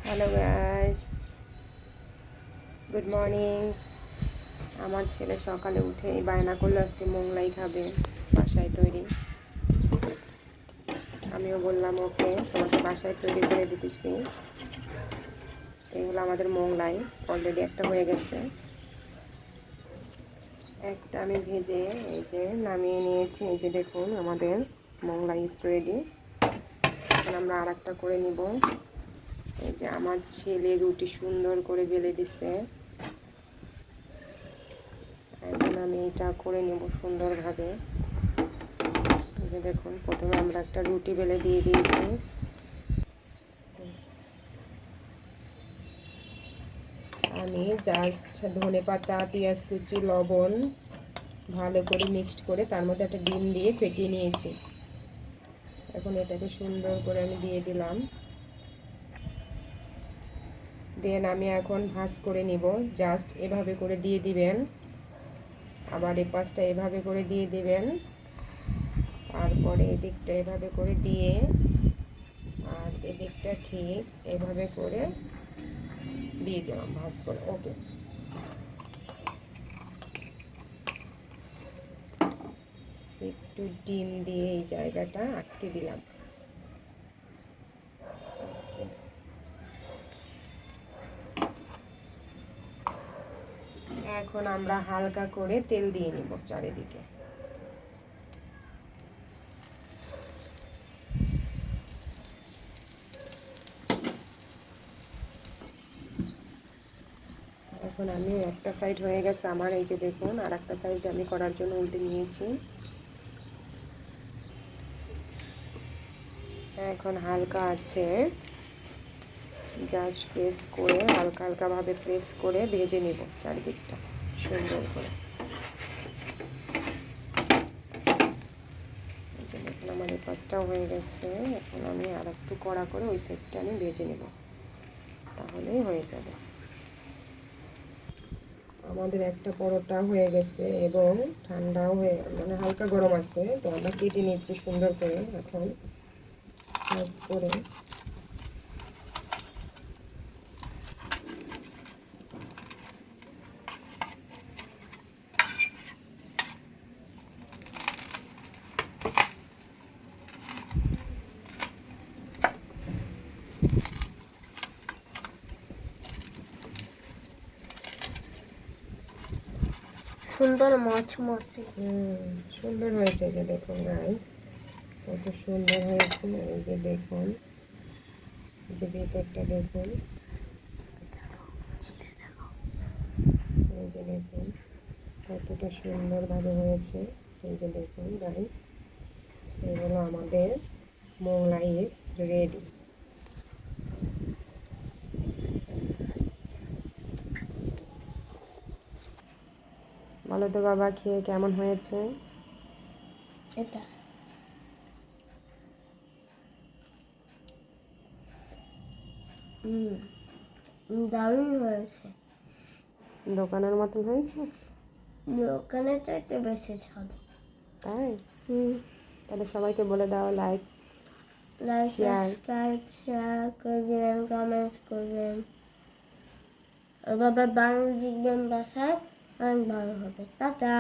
Hello guys, good morning. আমার ছেলে সকালে উঠে বায়না করলো আজকে মোগলাই খাবে, বাসায় তৈরি। আমিও বললাম ওকে, তোমাকে বাসায় তৈরি করে দিতেছি। এগুলো আমাদের মোগলাই, অলরেডি একটা হয়ে গেছে। একটা আমি ভেজে এই যে নামিয়ে নিয়েছি। এই যে দেখুন, আমাদের মোগলাই ইজ রেডি। এখন আমরা আর একটা করে নিব। এই যে আমার ছেলে রুটি সুন্দর করে বেলে দিচ্ছে। এখন আমি এটা করে নেব সুন্দরভাবে। এই যে দেখুন, প্রথমে আমরা একটা রুটি বেলে দিয়ে দিয়েছি। আমি জাস্ট ধনেপাতা, পেঁয়াজ কুচি, লবণ ভালো করে মিক্সড করে তার মধ্যে একটা ডিম দিয়ে ফেটিয়ে নিয়েছি। এখন এটাকে সুন্দর করে আমি দিয়ে দিলাম। দেন আমি এখন ভাঁজ করে নিব। জাস্ট এভাবে করে দিয়ে দিবেন, আবার এই পাশটা এভাবে করে দিয়ে দিবেন, তারপরে এদিকটা এভাবে করে দিয়ে, আর এদিকটা ঠিক এভাবে করে দিয়ে দিলাম ভাঁজ করে। ওকে, একটু ডিম দিয়ে এই জায়গাটা আটকে দিলাম। এখন আমরা হালকা করে তেল দিয়ে নিব চারিদিকে। এখন আমি একটা সাইড হয়ে গেছে আমার, এই যে দেখুন, আর একটা সাইড আমি করার জন্য উল্টে নিয়েছি। এখন হালকা আছে জাস্ট প্রেস করে, হালকা হালকাভাবে প্রেস করে ভেজে নিব চারিদিকটা সুন্দর করে। দেখুন আমার এই পাশটাও হয়ে গেছে। এখন আমি আর একটু কড়া করে ওই সাইডটা আমি ভেজে নেব, তাহলেই হয়ে যাবে। আমাদের একটা পরোটা হয়ে গেছে এবং ঠান্ডাও হয়ে, মানে হালকা গরম আছে, তো আমরা কেটে নিচ্ছি সুন্দর করে। এখন ভাজ করে সুন্দর মচমচে। সুন্দর হয়েছে। যে দেখুন গাইস, কত সুন্দর হয়েছে। এই যে দেখুন, যে ভেতরটা দেখুন, এই যে দেখুন কতটা সুন্দরভাবে হয়েছে। এই যে দেখুন গাইস, এই হলো আমাদের মোগলাই ইজ রেডি। বলো তো বাবা, খেয়ে কেমন হয়েছে? এটা দারুণ হয়েছে। দোকানের মতন হয়েছে? দোকানে চাইতে বেশি স্বাদ। তাই? তাহলে সবাইকে বলে দাও, লাইক শেয়ার। সাবস্ক্রাইব, শেয়ার করবেন, কমেন্ট করবেন। ওইভাবে বাংলা লিখবেন বাসায়, অনেক ভালো হবে। টাটা।